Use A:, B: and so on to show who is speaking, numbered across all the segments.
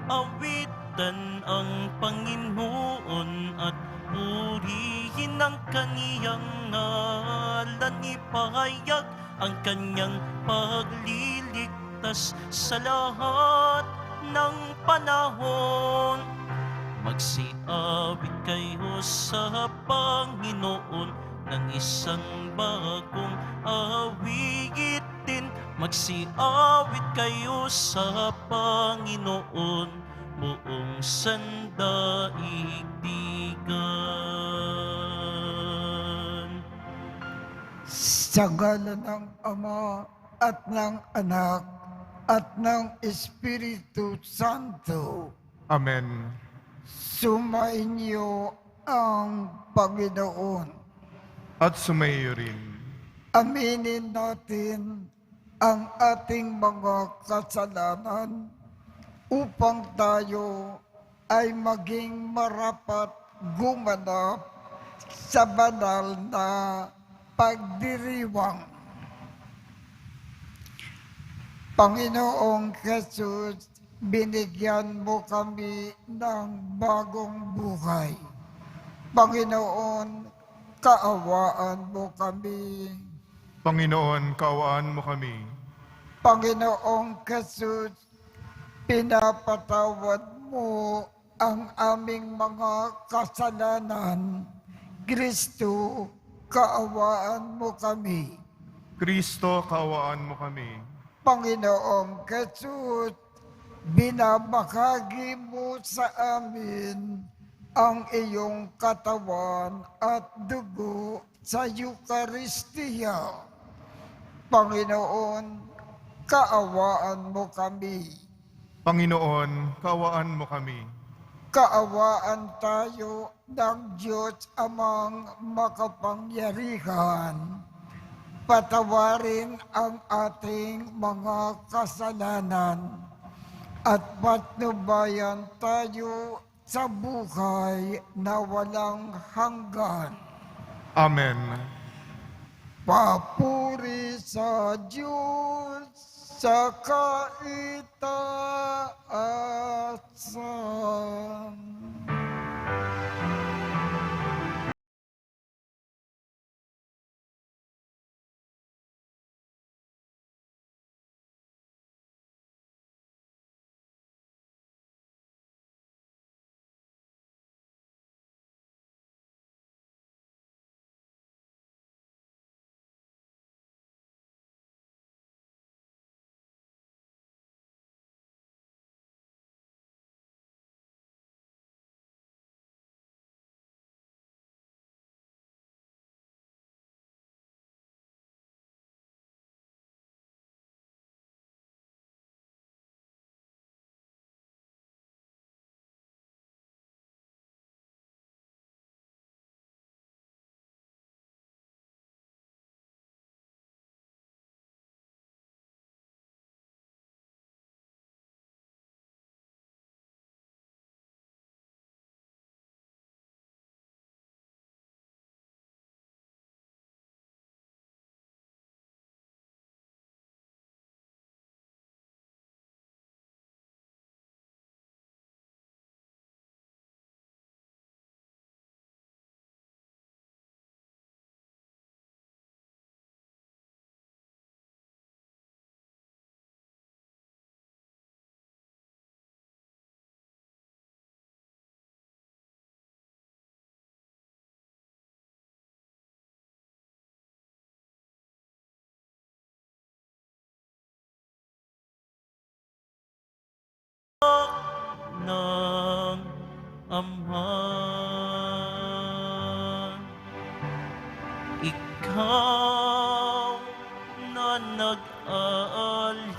A: Awitan ang Panginoon at purihin ang kaniyang ngalan. Ipahayag ang kanyang pagliligtas sa lahat ng panahon. Magsiawit kayo sa Panginoon ng isang bagong awitin. Magsiawit kayo sa Panginoon buong sandaigdigan.
B: Sa ngalan ng Ama at ng Anak at ng Espiritu Santo.
C: Amen.
B: Sumainyo ang Panginoon.
C: At sumayo rin.
B: Aminin natin ang ating mga kasalanan upang tayo ay maging marapat gumanap sa banal na pagdiriwang. Panginoong Jesus, binigyan mo kami ng bagong buhay. Panginoon, kaawaan mo kami.
C: Panginoon, kaawaan mo kami.
B: Panginoong Jesus, pinapatawad mo ang aming mga kasalanan. Kristo, kaawaan mo kami.
C: Kristo, kaawaan mo kami.
B: Panginoong Jesus, binabahagi mo sa amin ang iyong katawan at dugo sa Eukaristiya. Panginoon, kaawaan mo kami.
C: Panginoon, kaawaan mo kami.
B: Kaawaan tayo ng Diyos Amang makapangyarihan. Patawarin ang ating mga kasalanan at patnubayan tayo sa buhay na walang hanggan.
C: Amen.
B: Papuri sa Diyos sa kaitaasan.
A: Ng Ama, ikaw na nag-aalis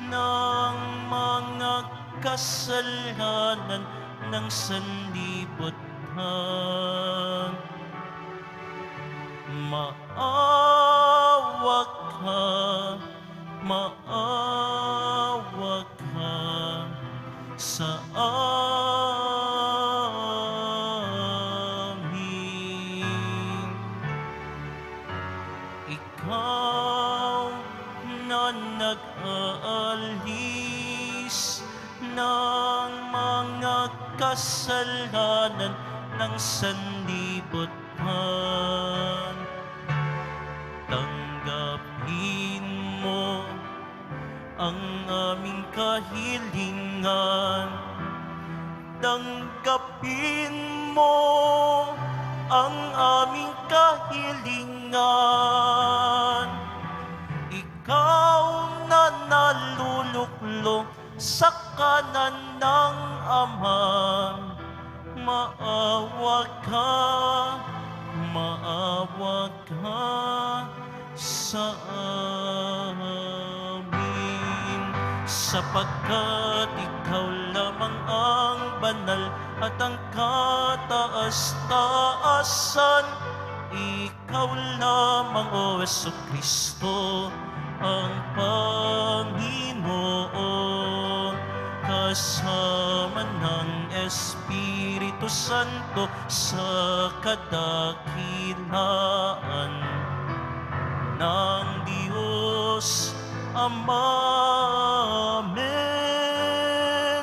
A: ng mga kasalanan ng sanlibutan. Maawa ka, maawa ka sa amin. Ikaw na nag-aalis kasalanan ng sanlibutan. Tanggapin mo ang aming kahilingan. Tanggapin mo ang aming kahilingan. Ikaw na naluluklok sa kanan ng Ama, maawa ka sa amin. Sapagkat ikaw lamang ang banal at ang kataas-taasan. Ikaw lamang, O Jesucristo, ang Panginoon, kasama ng Espiritu Santo sa kadakilaan ng Diyos Ama. Amen.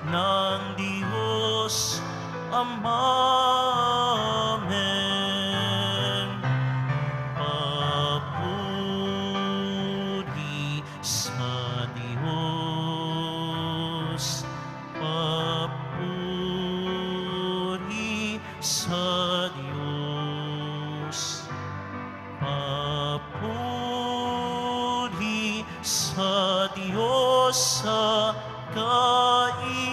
A: Ng Diyos Ama. Amen. Papuri sa Diyos. Papuri sa Diyos. Papuri sa Diyos sa kaitaasan.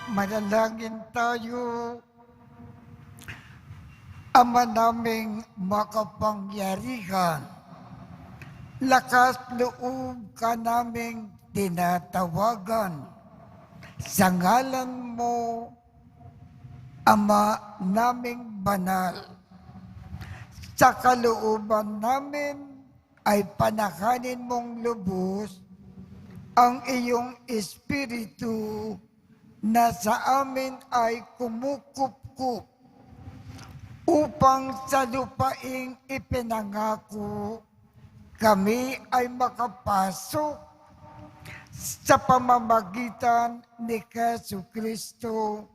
B: Manalangin tayo. Ama naming makapangyarihan, lakas loob ka naming tinatawagan. Sa ngalan mo, Ama naming banal, sa kalooban namin ay panakanin mong lubos ang iyong espiritu na sa amin ay kumukupkup upang sa lupaing ipinangako kami ay makapasok sa pamamagitan ni Jesucristo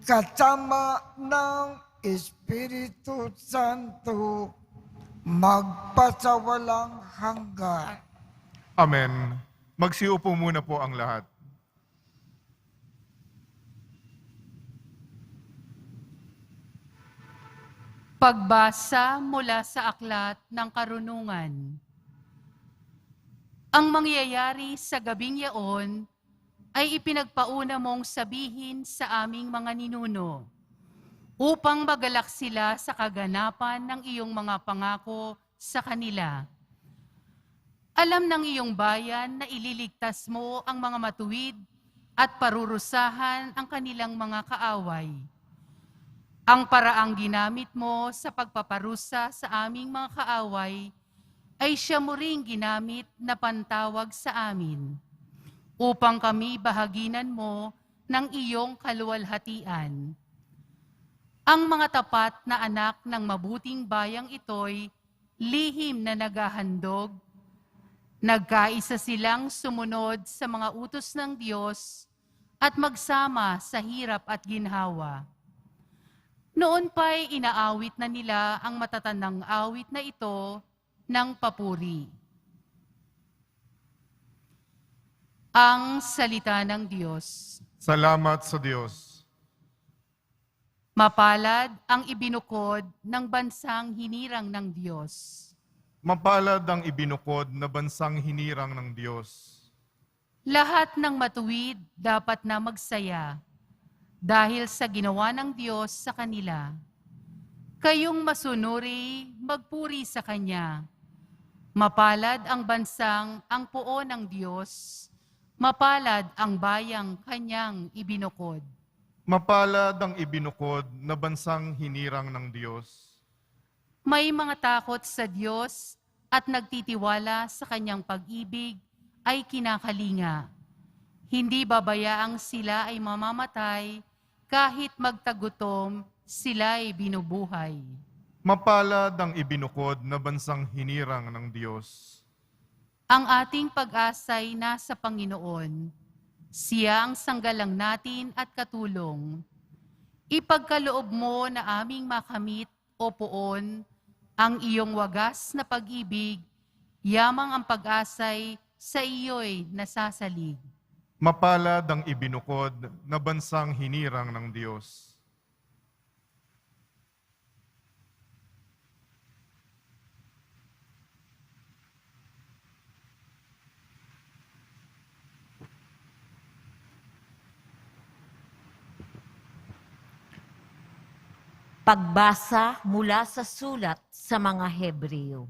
B: kasama ng Espiritu Santo magpasawalang hanggan.
C: Amen. Magsiupo muna po ang lahat.
D: Pagbasa mula sa Aklat ng Karunungan. Ang mangyayari sa gabing yaon ay ipinagpauna mong sabihin sa aming mga ninuno, upang magalak sila sa kaganapan ng iyong mga pangako sa kanila. Alam ng iyong bayan na ililigtas mo ang mga matuwid at parurusahan ang kanilang mga kaaway. Ang paraang ginamit mo sa pagpaparusa sa aming mga kaaway ay siya mo ring ginamit na pantawag sa amin, upang kami bahaginan mo ng iyong kaluwalhatian. Ang mga tapat na anak ng mabuting bayang ito'y lihim na naghahandog, nagkaisa silang sumunod sa mga utos ng Diyos at magsama sa hirap at ginhawa. Noon pa'y inaawit na nila ang matatandang awit na ito ng papuri. Ang salita ng Diyos.
C: Salamat sa Diyos.
D: Mapalad ang ibinukod ng bansang hinirang ng Diyos.
C: Mapalad ang ibinukod na bansang hinirang ng Diyos.
D: Lahat ng matuwid dapat na magsaya dahil sa ginawa ng Diyos sa kanila. Kayong masunuri, magpuri sa Kanya. Mapalad ang bansang ang puon ng Diyos. Mapalad ang bayang Kanyang ibinukod.
C: Mapalad ang ibinukod na bansang hinirang ng Diyos.
D: May mga takot sa Diyos at nagtitiwala sa Kanyang pag-ibig ay kinakalinga. Hindi babayaang sila ay mamamatay, kahit magtagutom, sila'y binubuhay.
C: Mapalad ang ibinukod na bansang hinirang ng Diyos.
D: Ang ating pag-asa'y nasa Panginoon. Siya ang sanggalang natin at katulong. Ipagkaloob mo na aming makamit, O Poon, ang iyong wagas na pag-ibig, yamang ang pag-asa'y sa iyo'y nasasalig.
C: Mapalad ang ibinukod na bansang hinirang ng Diyos.
E: Pagbasa mula sa sulat sa mga Hebreo.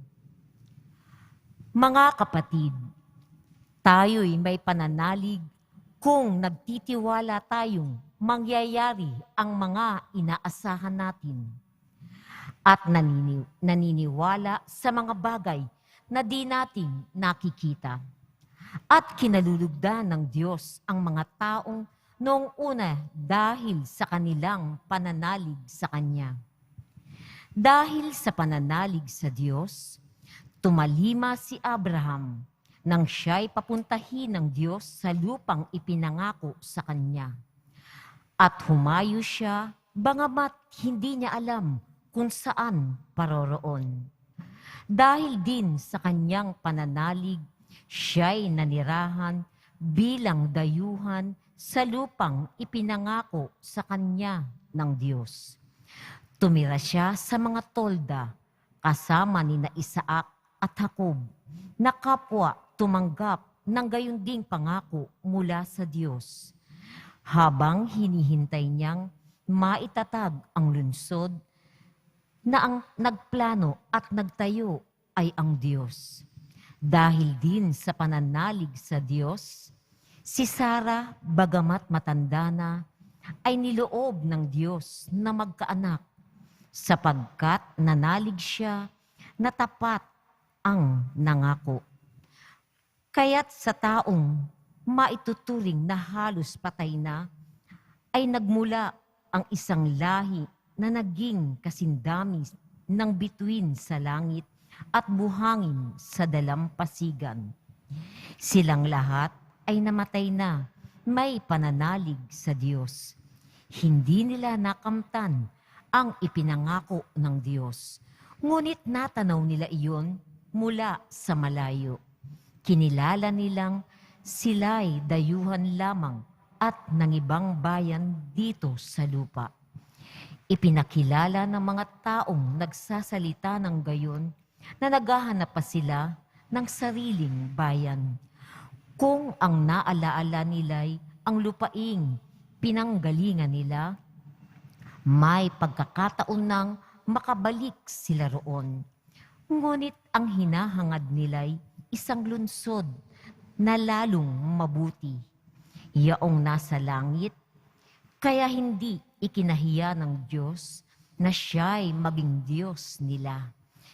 E: Mga kapatid, tayo'y may pananalig kung nagtitiwala tayong mangyayari ang mga inaasahan natin at naniniwala sa mga bagay na di natin nakikita. At kinalulugdan ng Diyos ang mga taong noong una dahil sa kanilang pananalig sa Kanya. Dahil sa pananalig sa Diyos, tumalima si Abraham nang siya'y papuntahin ng Diyos sa lupang ipinangako sa Kanya. At humayo siya, bagamat hindi niya alam kung saan paroroon. Dahil din sa kanyang pananalig, siya'y nanirahan bilang dayuhan sa lupang ipinangako sa kanya ng Diyos. Tumira siya sa mga tolda kasama ni Isaac at Jacob, na kapwa tumanggap ng gayon ding pangako mula sa Diyos. Habang hinihintay niyang maitatag ang lungsod na ang nagplano at nagtayo ay ang Diyos. Dahil din sa pananalig sa Diyos, si Sarah, bagamat matanda na, ay niloob ng Diyos na magkaanak, sapagkat nanalig siya na tapat ang nangako. Kaya't sa taong maituturing na halos patay na, ay nagmula ang isang lahi na naging kasindami ng bituin sa langit at buhangin sa dalampasigan. Silang lahat ay namatay na may pananalig sa Diyos. Hindi nila nakamtan ang ipinangako ng Diyos, ngunit natanaw nila iyon mula sa malayo. Kinilala nilang sila'y dayuhan lamang at ng ibang bayan dito sa lupa. Ipinakilala ng mga taong nagsasalita ng gayon na naghahanap pa sila ng sariling bayan. Kung ang naalaala nila'y ang lupaing pinanggalingan nila, may pagkakataon nang makabalik sila roon. Ngunit ang hinahangad nila'y isang lungsod na lalong mabuti, yaong nasa langit, kaya hindi ikinahiya ng Diyos na siya'y maging Diyos nila,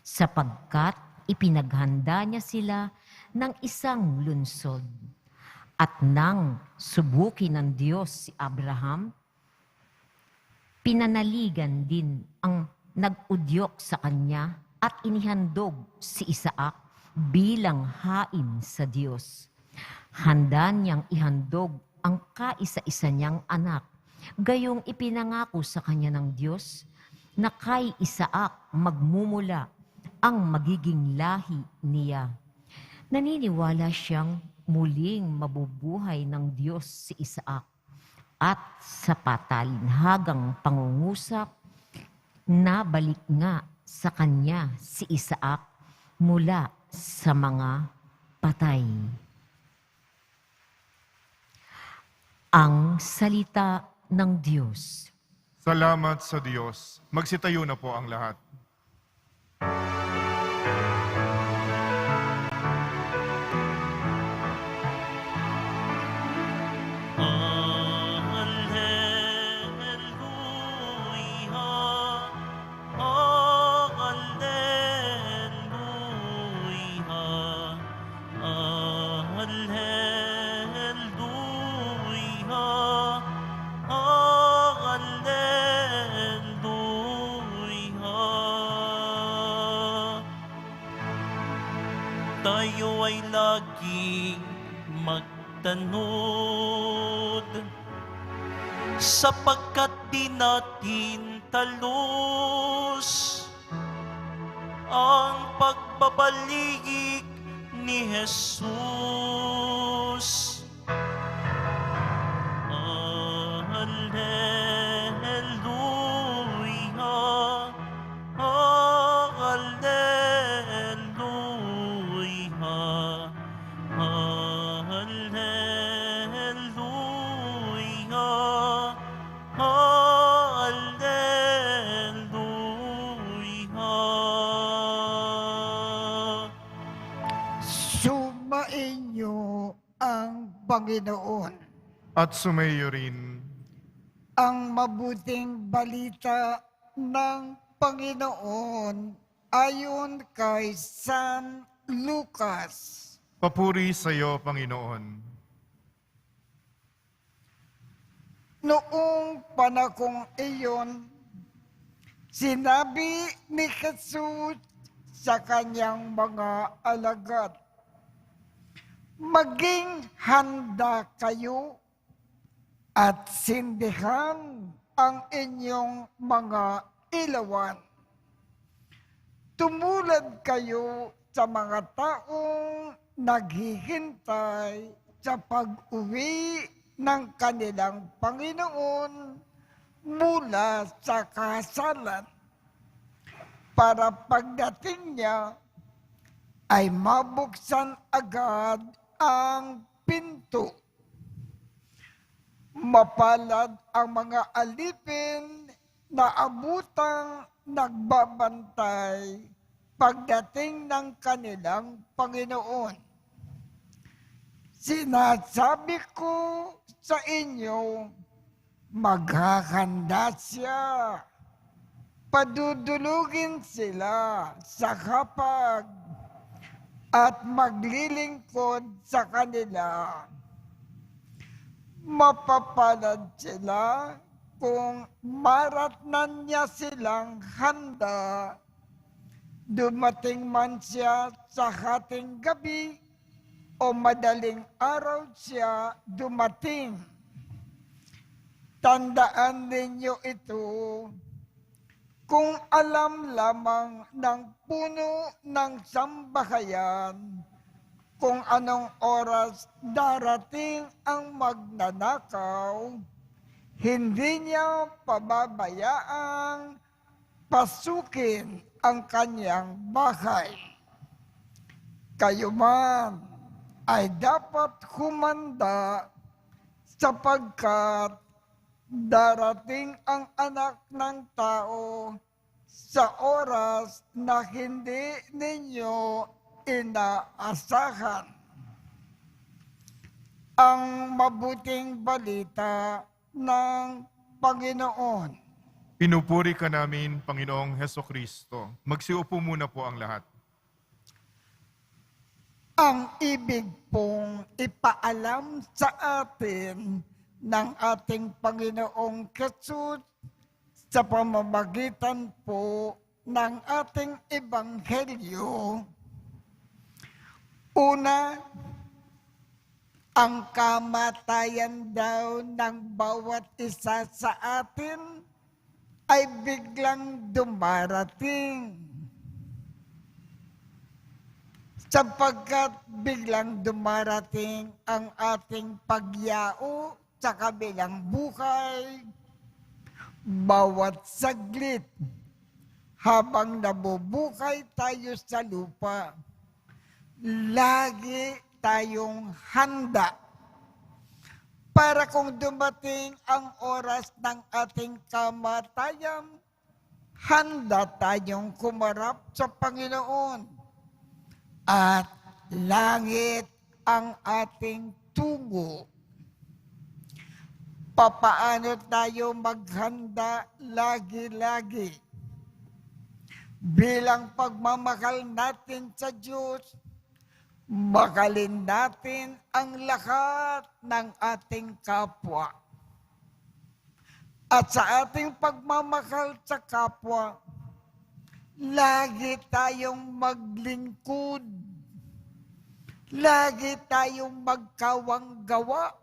E: sapagkat ipinaghanda niya sila ng isang lungsod. At nang subukin ng Diyos si Abraham, pinanaligan din ang nag-udyok sa kanya at inihandog si Isaac bilang hain sa Diyos. Handa niyang ihandog ang kaisa-isa niyang anak, gayong ipinangako sa kanya ng Diyos na kay Isaac magmumula ang magiging lahi niya. Naniniwala siyang muling mabubuhay ng Diyos si Isaac at sa patalinhagang pangungusap, nabalik nga sa kanya si Isaac mula sa mga patay. Ang salita ng Diyos.
C: Salamat sa Diyos. Magsitayo na po ang lahat.
A: sa'yo ay laging magtanod, sapagkat di natin talus ang pagbabalik ni Jesus. Alleluia, Alleluia, Alleluia, Alleluia.
B: Sumainyo ang Panginoon.
C: At sumayo rin
B: Ang mabuting balita ng Panginoon ayon kay San Lucas.
C: papuri sa iyo, Panginoon.
B: Noong panahong iyon, sinabi ni Jesus sa kanyang mga alagad, maging handa kayo at sindihan ang inyong mga ilawan. Tumulad kayo sa mga taong naghihintay sa pag-uwi ng kanilang Panginoon mula sa kasalan, para pagdating niya ay mabuksan agad ang pinto. Mapalad ang mga alipin na abutang nagbabantay pagdating ng kanilang Panginoon. Sinasabi ko sa inyo, maghahanda siya. Padudulugin sila sa hapag at maglilingkod sa kanila. Mapapalad sila kung maratnan niya silang handa, dumating man siya sa hating gabi o madaling araw siya dumating. Tandaan ninyo ito, kung alam lamang ng puno ng sambahayan kung anong oras darating ang magnanakaw, hindi niya pababayaang pasukin ang kanyang bahay. Kayo man ay dapat humanda sapagkat darating ang anak ng tao sa oras na hindi ninyo inaasahan. Ang mabuting balita ng Panginoon.
C: Pinupuri ka namin, Panginoong Hesukristo. Magsiupo muna po ang lahat.
B: Ang ibig pong ipaalam sa atin ng ating Panginoong Jesus sa pamamagitan po ng ating Ebanghelyo. Una, ang kamatayan daw ng bawat isa sa atin ay biglang dumarating. Sapagkat biglang dumarating ang ating pagyao sa kabilang buhay, bawat saglit habang nabubuhay tayo sa lupa, lagi tayong handa para kung dumating ang oras ng ating kamatayan, handa tayong kumarap sa Panginoon at langit ang ating tungo. Papaano tayo maghanda lagi-lagi bilang pagmamahal natin sa Diyos? Mahalin natin ang lahat ng ating kapwa. At sa ating pagmamahal sa kapwa, lagi tayong maglingkod. Lagi tayong magkawang gawa.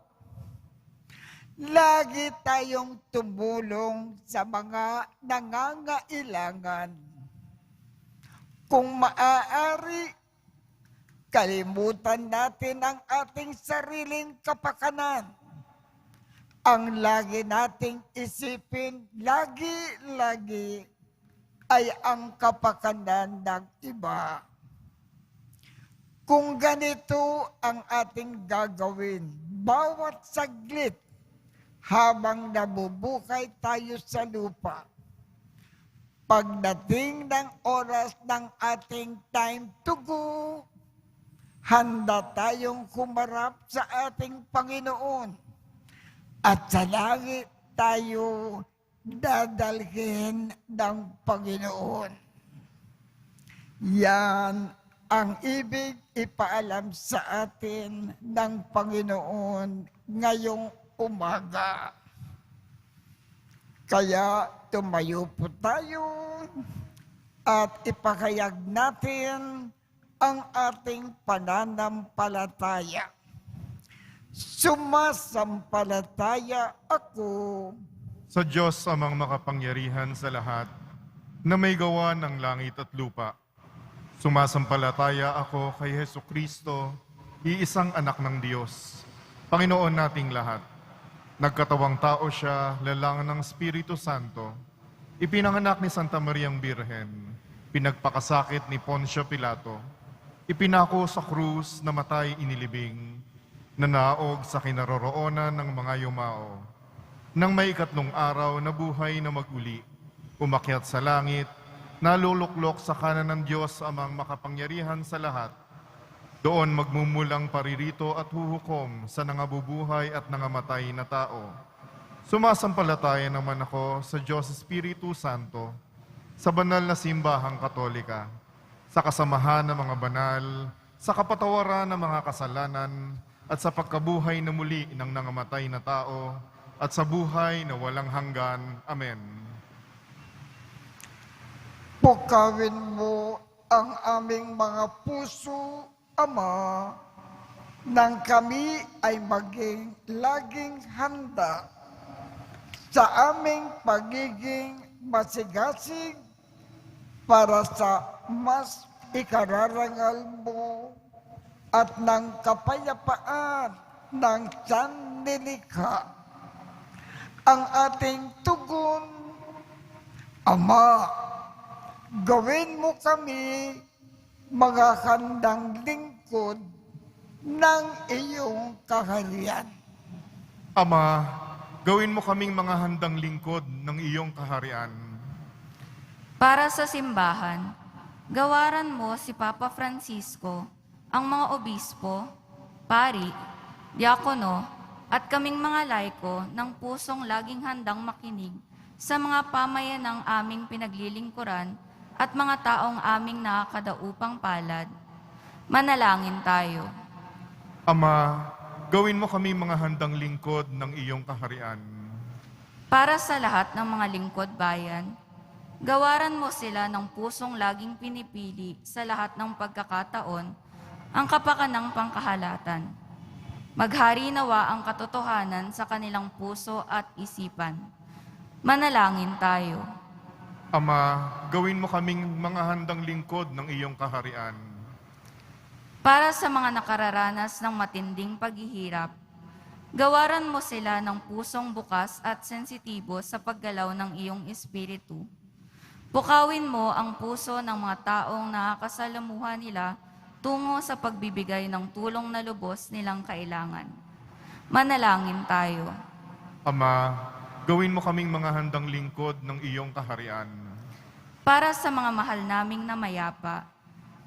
B: Lagi tayong tumulong sa mga nangangailangan. Kung maaari, kalimutan natin ang ating sariling kapakanan. Ang lagi nating isipin, lagi-lagi, ay ang kapakanan ng iba. Kung ganito ang ating gagawin, bawat saglit habang nabubuhay tayo sa lupa, pagdating ng oras ng ating time to go, handa tayong humarap sa ating Panginoon. At sa langit tayo dadalhin ng Panginoon. Yan ang ibig ipaalam sa atin ng Panginoon ngayong umaga. Kaya tumayo po tayo at ipahayag natin ang ating pananampalataya. Sumasampalataya ako
C: Sa Diyos amang makapangyarihan sa lahat, na may gawa ng langit at lupa. Sumasampalataya ako kay Hesukristo, iisang anak ng Diyos, Panginoon nating lahat. Nagkatawang tao siya, lalang ng Espiritu Santo. Ipinanganak ni Santa Mariang Birhen, pinagpakasakit ni Poncio Pilato. Ipinako sa krus, namatay inilibing, nanaog sa kinaroroonan ng mga yumao. Nang may ikatlong araw na buhay na maguli, umakyat sa langit, naluluklok sa kanan ng Diyos amang makapangyarihan sa lahat. Doon magmumulang paririto at huhukom sa nangabubuhay at nangamatay na tao. Sumasampalataya naman ako sa Diyos Espiritu Santo, sa banal na simbahang katolika, sa kasamahan ng mga banal, sa kapatawaran ng mga kasalanan, at sa pagkabuhay na muli ng nangamatay na tao, at sa buhay na walang hanggan. Amen.
B: Pukawin mo ang aming mga puso, Ama, nang kami ay maging laging handa sa aming pagiging masigasig para sa mas ikararangal mo at ng kapayapaan ng sanlilikha. Ang ating tugon, Ama, gawin mo kami mga handang lingkod ng iyong kaharian.
C: Ama, gawin mo kaming mga handang lingkod ng iyong kaharian.
F: Para sa simbahan, gawaran mo si Papa Francisco, ang mga obispo, pari, diakono, at kaming mga laiko ng pusong laging handang makinig sa mga pamayanang aming pinaglilingkuran at mga taong aming nakakadaupang palad. Manalangin tayo.
C: Ama, gawin mo kami mga handang lingkod ng iyong kaharian.
F: Para sa lahat ng mga lingkod bayan, gawaran mo sila ng pusong laging pinipili sa lahat ng pagkakataon ang kapakanang pangkahalatan. Maghari nawa ang katotohanan sa kanilang puso at isipan. Manalangin tayo.
C: Ama, gawin mo kaming mga handang lingkod ng iyong kaharian.
F: Para sa mga nakararanas ng matinding paghihirap, gawaran mo sila ng pusong bukas at sensitibo sa paggalaw ng iyong espiritu. Pukawin mo ang puso ng mga taong nakakasalamuha nila tungo sa pagbibigay ng tulong na lubos nilang kailangan. Manalangin tayo.
C: Ama, gawin mo kaming mga handang lingkod ng iyong kaharian.
F: Para sa mga mahal naming namayapa,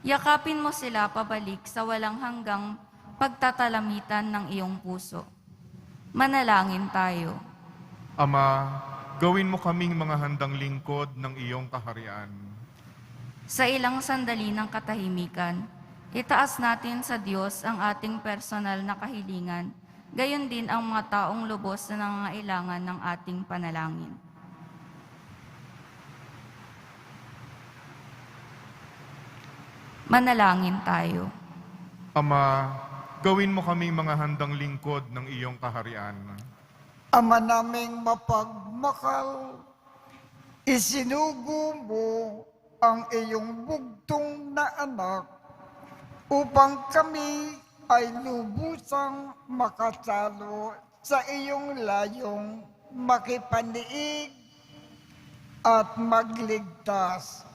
F: yakapin mo sila pabalik sa walang hanggang pagtatalamitan ng iyong puso. Manalangin tayo.
C: Ama, gawin mo kaming mga handang lingkod ng iyong kaharian.
F: Sa ilang sandali ng katahimikan, itaas natin sa Diyos ang ating personal na kahilingan, gayon din ang mga taong lubos na nangangailangan ng ating panalangin. Manalangin tayo.
C: Ama, gawin mo kaming mga handang lingkod ng iyong kaharian.
B: Ama naming mapagmakal, isinugo mo ang iyong bugtong na anak upang kami ay lubusang makasalo sa iyong layong makipaniig at magligtas.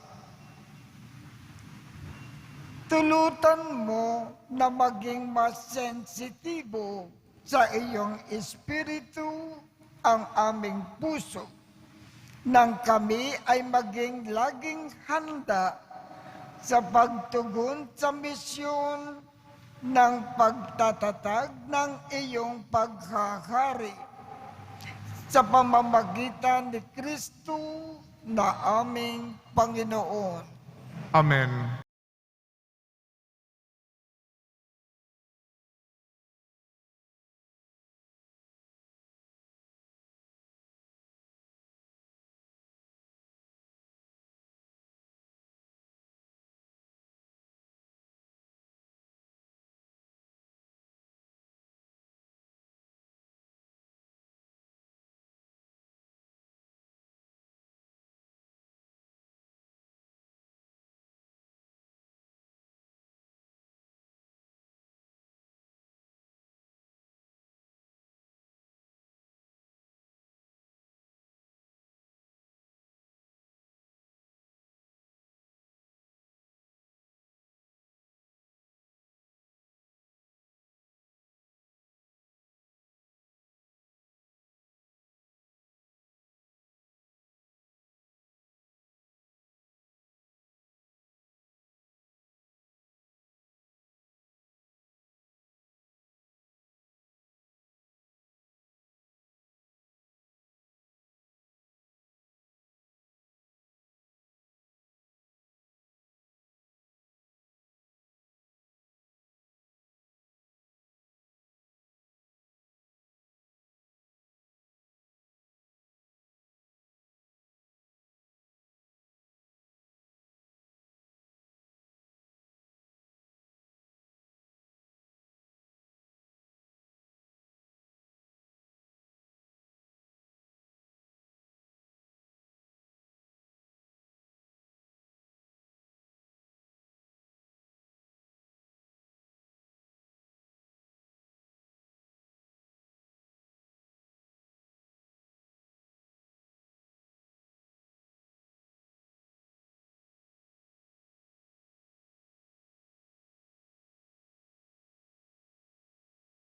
B: Tulutan mo na maging mas sensitibo sa iyong espiritu ang aming puso, nang kami ay maging laging handa sa pagtugon sa misyon ng pagtatatag ng iyong paghahari sa pamamagitan ni Kristo na aming Panginoon.
C: Amen.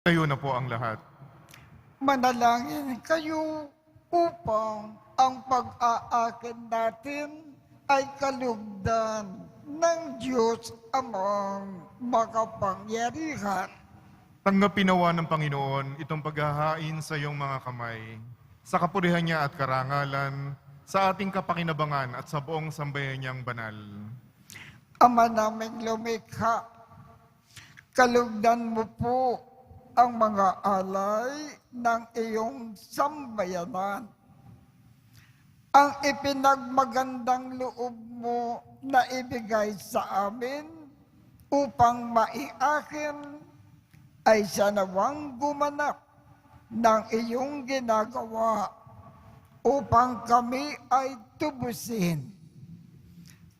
C: Tayo na po ang lahat.
B: Manalangin kayo upang ang pag-aakin natin ay kalugdan ng Diyos amang makapangyarihan.
C: Tanggapin nawa ng Panginoon itong paghahain sa iyong mga kamay, sa kapurihan niya at karangalan, sa ating kapakinabangan at sa buong sambayan niyang banal.
B: Ama naming lumikha, kalugdan mo po ang mga alay ng iyong sambayanan. Ang ipinagmagandang loob mo na ibigay sa amin upang maiakin ay siya nawang gumanap ng iyong ginagawa upang kami ay tubusin.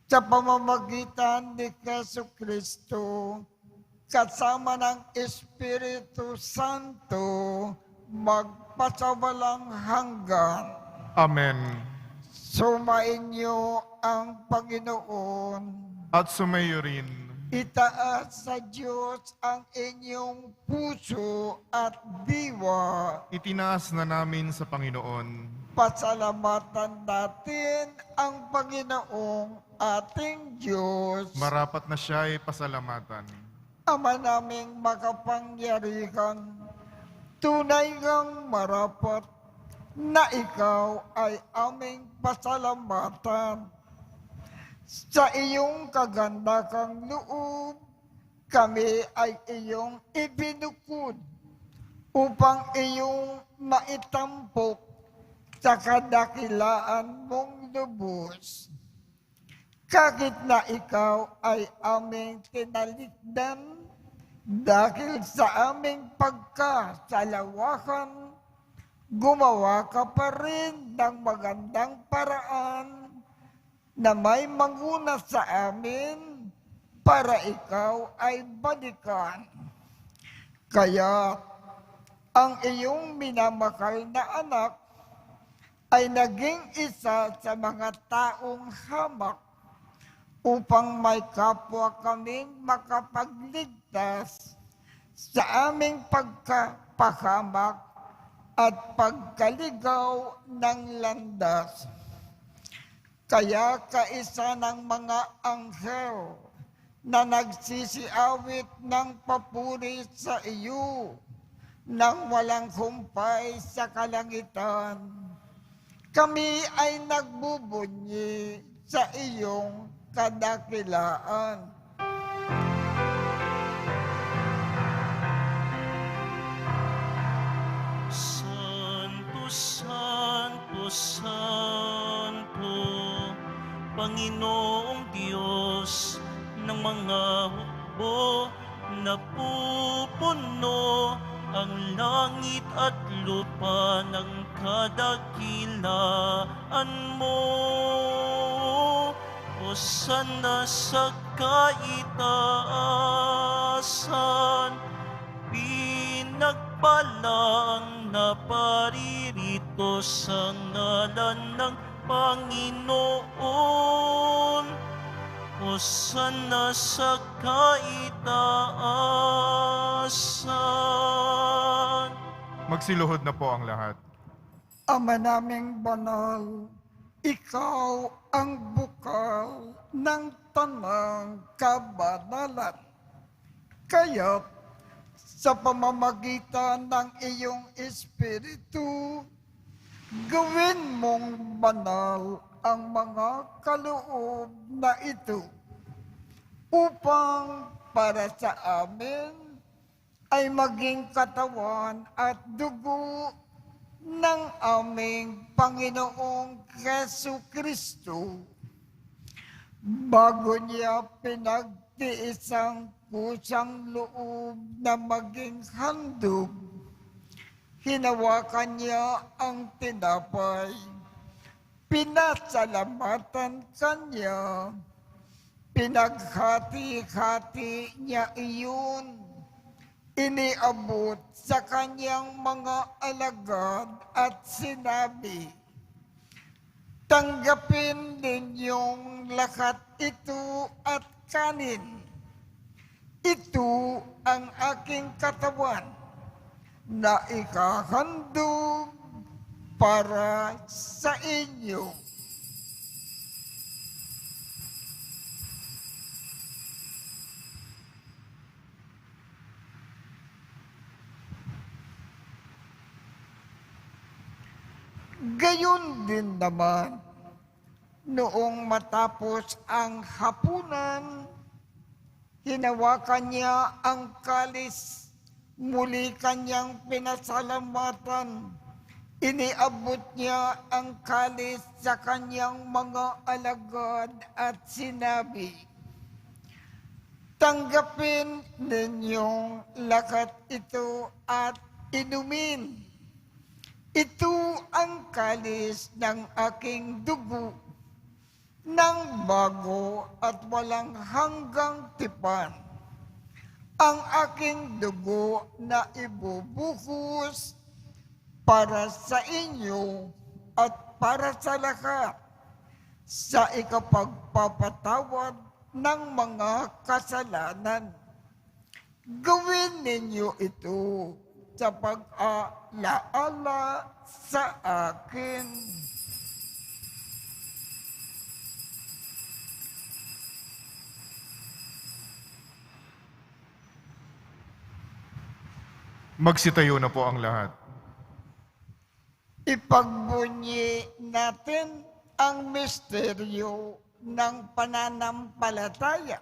B: Sa pamamagitan ni Jesu Kristo, kasama ng Espiritu Santo, magpasawalang hanggan.
C: Amen.
B: Sumain niyo ang Panginoon.
C: At sumayo rin.
B: Itaas sa Diyos ang inyong puso at diwa.
C: Itinaas na namin sa Panginoon.
B: Pasalamatan natin ang Panginoong ating Diyos.
C: Marapat na siya ay pasalamatan.
B: Ama naming makapangyarihan, tunay kang marapat na ikaw ay aming pasalamatan. Sa iyong kagandakang loob, kami ay iyong ibinukod upang iyong maitampok sa kadakilaan mong lubos. Kahit na ikaw ay aming tinalikdan Dahil sa aming pagkasalawakan, gumawa ka pa rin ng magandang paraan na may manguna sa amin para ikaw ay balikan. Kaya ang iyong minamahal na anak ay naging isa sa mga taong hamak upang may kapwa kaming makapagligtas sa aming pagkapahamak at pagkaligaw ng landas. Kaya kaisa ng mga anghel na nagsisiawit ng papuri sa iyo nang walang humpay sa kalangitan, kami ay nagbubunyi sa iyong kadakilaan.
A: Santo, Santo, Santo, Panginoong Diyos ng mga hukbo, napupuno ang langit at lupa ng kadakilaan mo. Hosana sa kaitaasan, pinagpalang naparirito sa ngalan ng Panginoon. Hosana sa kaitaasan.
C: Magsiluhod na po ang lahat.
B: Ama naming banal, ikaw ang bukal ng tanang kabanalan. Kaya't sa pamamagitan ng iyong Espiritu, gawin mong banal ang mga kaloob na ito upang para sa amin ay maging katawan at dugo ng aming Panginoong Jesucristo. Bago niya pinagtiis ang kusang loob na maging handog, hinawakan niya ang tinapay, pinasalamatan kanya, pinaghati-hati niya iyon, iniabot sa kanyang mga alagad at sinabi, "Tanggapin ninyong lahat ito at kanin. Ito ang aking katawan na ikahandog para sa inyo." Gayon din naman, noong matapos ang hapunan, hinawakan niya ang kalis, muli kanyang pinasalamatan. Iniabot niya ang kalis sa kanyang mga alagad at sinabi, "Tanggapin ninyong lahat ito at inumin. Ito ang kalis ng aking dugo, ng bago at walang hanggang tipan. Ang aking dugo na ibubuhos para sa inyo at para sa lahat sa ikapagpapatawad ng mga kasalanan. Gawin ninyo ito sa pag-alaala sa akin."
C: Magsitayo na po ang lahat.
B: Ipagbunyi natin ang misteryo ng pananampalataya.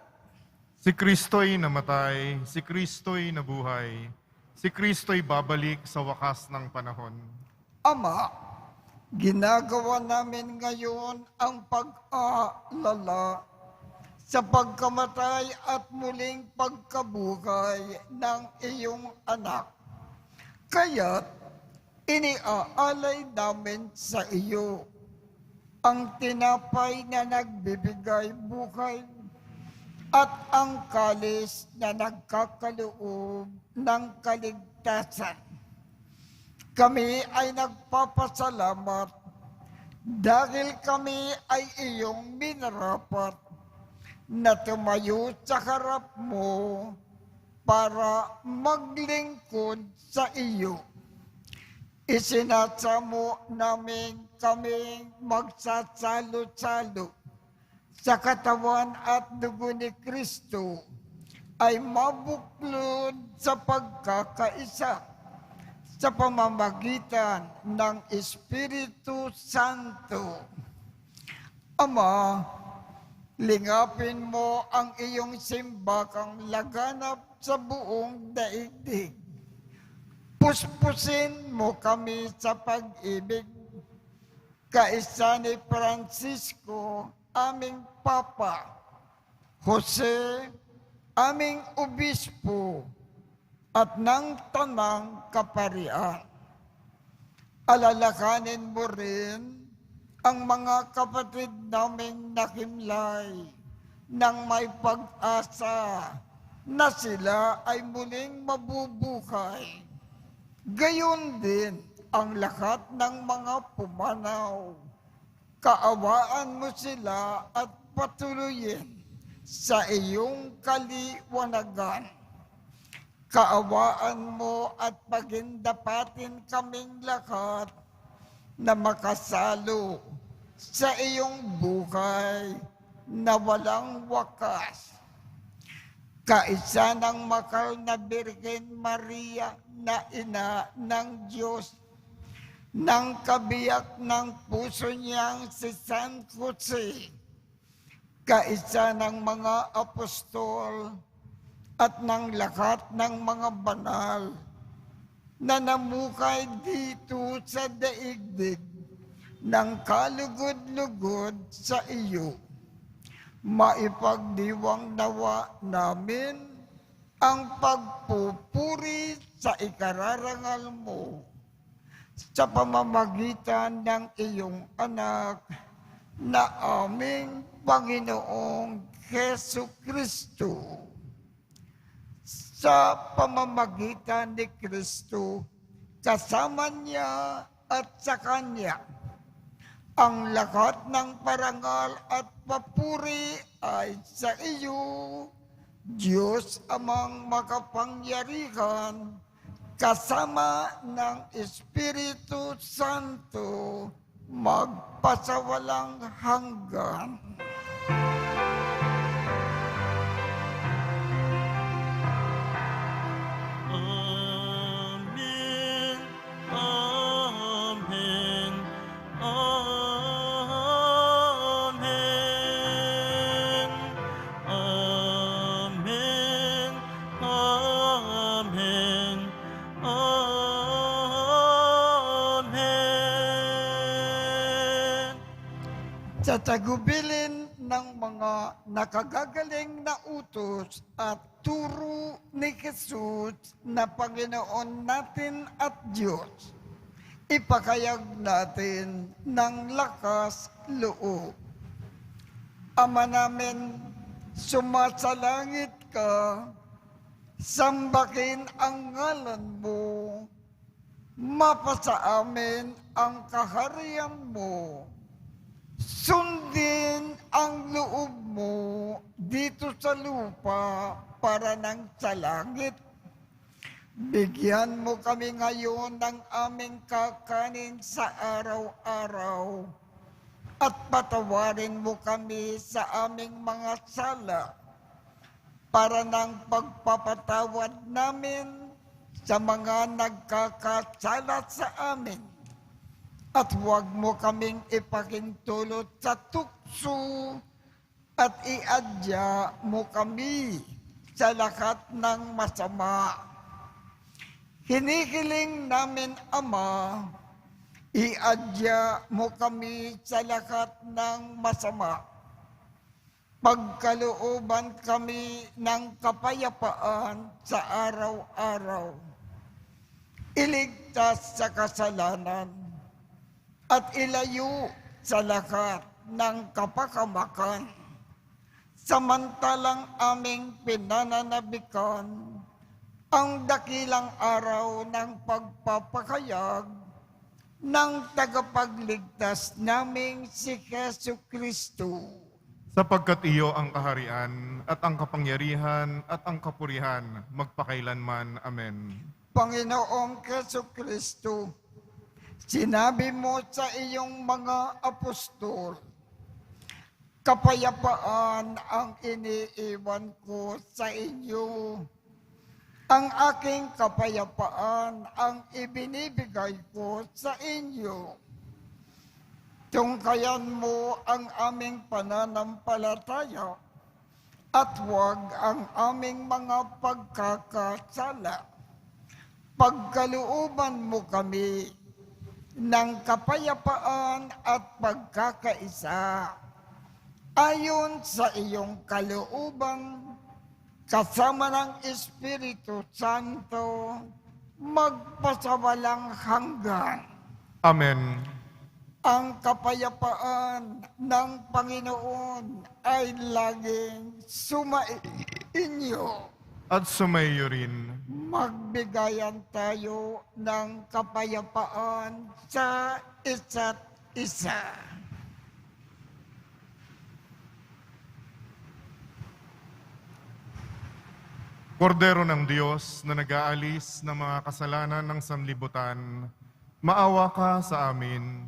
C: Si Kristo'y namatay, si Kristo'y nabuhay, si Kristo'y babalik sa wakas ng panahon.
B: Ama, ginagawa namin ngayon ang pag-aalala sa pagkamatay at muling pagkabuhay ng iyong anak. Kaya't iniaalay namin sa iyo ang tinapay na nagbibigay buhay at ang kalis na nagkakaloob ng kaligtasan. Kami ay nagpapasalamat dahil kami ay iyong minarapat na tumayo sa harap mo para maglingkod sa iyo. Isinasamo namin kaming magsasalo-salo sa katawan at dugo ni Kristo ay mabuklod sa pagkakaisa sa pamamagitan ng Espiritu Santo. Ama, lingapin mo ang iyong simbakang laganap sa buong daigdig. Puspusin mo kami sa pag-ibig. Kaisa ni Francisco, aming Papa, Jose, aming Obispo, at ng Tanang Kaparian. Alalakanin mo rin ang mga kapatid naming nakimlay ng may pag-asa na sila ay muling mabubuhay. Gayon din ang lahat ng mga pumanaw. Kaawaan mo sila at patuloyin sa iyong kaliwanagan. Kaawaan mo at pagindapatin kaming lahat na makasalo sa iyong buhay na walang wakas. Kaisa ng makal na Birhen Maria na ina ng Diyos, ng kabiyak ng puso niyang si San Jose, kaisa ng mga apostol at ng lahat ng mga banal na namukay dito sa daigdig ng kalugod-lugod sa iyo. Maipagdiwang nawa namin ang pagpupuri sa ikararangal mo sa pamamagitan ng iyong anak na aming Panginoong Hesu Kristo. Sa pamamagitan ni Kristo, kasama niya at sa Kanya, ang lahat ng parangal at papuri ay sa iyo, Diyos amang makapangyarihan, kasama ng Espiritu Santo, magpasawalang hanggan.
A: Amen. Amen. Amen. Amen. Amen.
B: Sa tagubilin ng mga nakagagaling na utos at turo ni Jesus na Panginoon natin at Diyos, ipakayag natin ng lakas loob. Ama namin, sumasalangit ka, sambakin ang ngalan mo, mapasa amin ang kaharian mo, sundin ang loob mo dito sa lupa para nang sa langit. Bigyan mo kami ngayon ng aming kakanin sa araw-araw at patawarin mo kami sa aming mga sala para nang pagpapatawad namin sa mga nagkakasala sa amin. At huwag mo kaming ipakintulot sa tukso at iadya mo kami sa lahat ng masama. Hinihiling namin, Ama, iadya mo kami sa lahat ng masama. Pagkalooban kami ng kapayapaan sa araw-araw. Iligtas sa kasalanan at ilayo sa lahat ng kapakamakan. Samantalang aming pinananabikan ang dakilang araw ng pagpapakayag ng tagapagligtas naming si Jesu Kristo.
C: Sapagkat iyo ang kaharian at ang kapangyarihan at ang kapurihan magpakailanman. Amen.
B: Panginoong Jesu Kristo, sinabi mo sa iyong mga apostol, kapayapaan ang iniiwan ko sa inyo. Ang aking kapayapaan ang ibinibigay ko sa inyo. Tungkayan mo ang aming pananampalataya at huwag ang aming mga pagkakasala. Pagkalooban mo kami ng kapayapaan at pagkakaisa ayon sa iyong kalooban kasama ng Espiritu Santo magpasawalang hanggan.
C: Amen.
B: Ang kapayapaan ng Panginoon ay laging sumainyo.
C: At sumaiyo rin.
B: Magbigayan tayo ng kapayapaan sa isa't isa.
C: Kordero ng Diyos na nag-aalis ng mga kasalanan ng sanlibutan, maawa ka sa amin.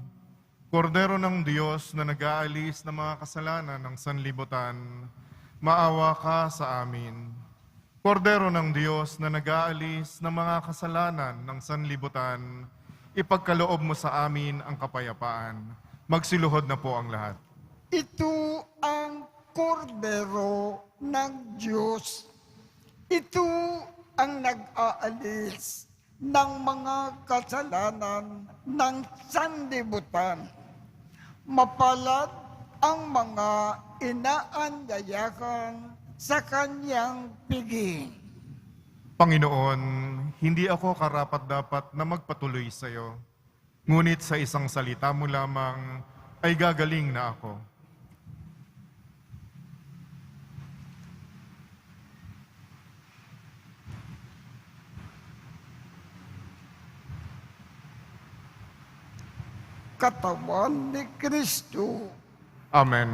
C: Kordero ng Diyos na nag-aalis ng mga kasalanan ng sanlibutan, maawa ka sa amin. Kordero ng Diyos na nag-aalis ng mga kasalanan ng sanlibutan, ipagkaloob mo sa amin ang kapayapaan. Magsiluhod na po ang lahat.
B: Ito ang kordero ng Diyos. Ito ang nag-aalis ng mga kasalanan ng sanlibutan. Mapalad ang mga inaanyayahan sa kanyang piging.
C: Panginoon, hindi ako karapat-dapat na magpatuloy sa iyo. Ngunit sa isang salita mo lamang ay gagaling na ako.
B: Katawan ni Kristo.
C: Amen.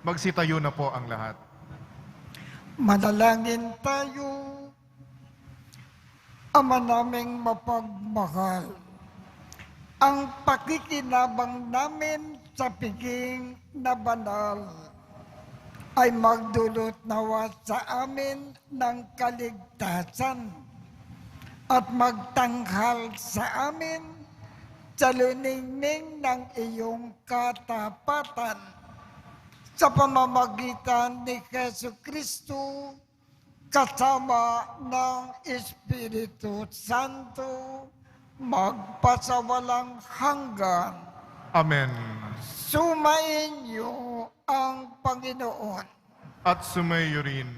C: Magsitayo na po ang lahat.
B: Manalangin tayo. Ama naming mapagmahal, ang pakikinabang namin sa piging na banal ay magdulot nawa sa amin ng kaligtasan at magtanghal sa amin sa luningning ng iyong katapatan sa pamamagitan ni Jesucristo kasama ng Espiritu Santo magpasawalang hanggan.
C: Amen.
B: Sumayin niyo ang Panginoon.
C: At sumayo rin.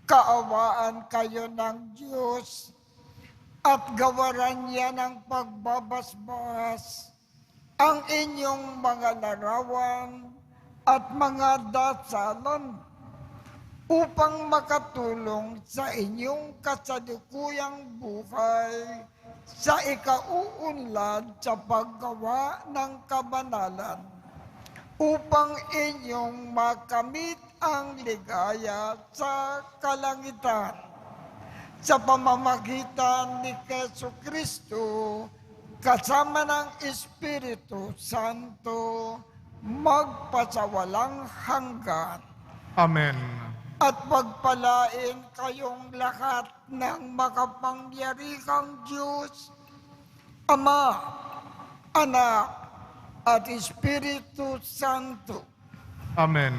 B: Kaawaan kayo ng Diyos at gawaran niya ng pagbabasbas ang inyong mga larawan at mga dasalan upang makatulong sa inyong kasalukuyang buhay sa ikauunlad sa paggawa ng kabanalan, upang inyong makamit ang ligaya sa kalangitan sa pamamagitan ni Jesucristo kasama ng Espiritu Santo magpasawalang hanggan.
C: Amen.
B: At pagpalain kayong lahat ng makapangyarihang Diyos, Ama, Anak, at Espiritu Santo.
C: Amen.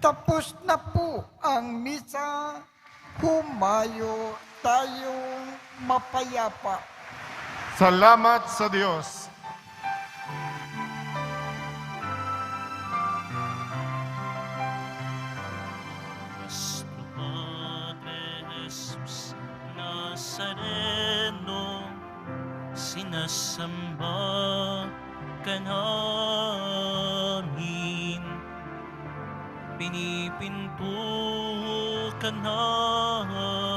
B: Tapos na po ang misa, humayo tayong mapayapa.
C: Salamat sa Diyos.
A: Jesus Nazareno, sinasamba ka namin, pinipinto ka namin,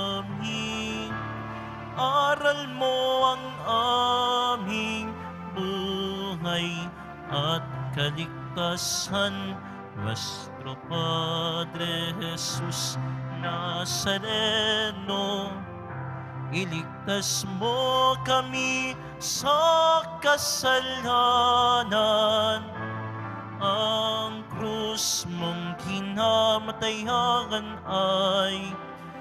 A: aral mo ang aming buhay at kaligtasan. Nuestro Padre Jesus Nazareno, iligtas mo kami sa kasalanan. Ang krus mong kinamatayan ay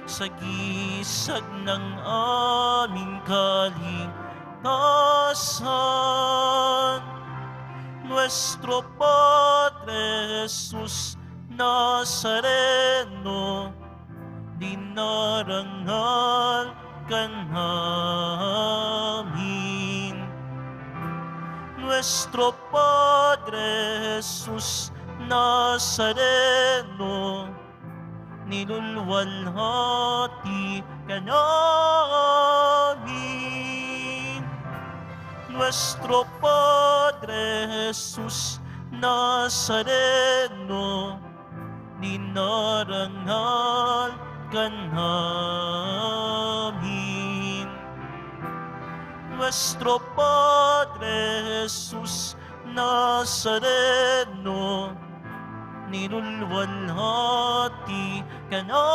A: sagisag ng aming kaligtasan. Nuestro Padre Jesus Nazareno, dinarangal ka namin. Nuestro Padre Jesus Nazareno, nilulwalhati ka namin. Nuestro Padre Jesus Nazareno, dinarangal ka namin. Nuestro Padre Jesus Nazareno, nilulwalhati ka namin.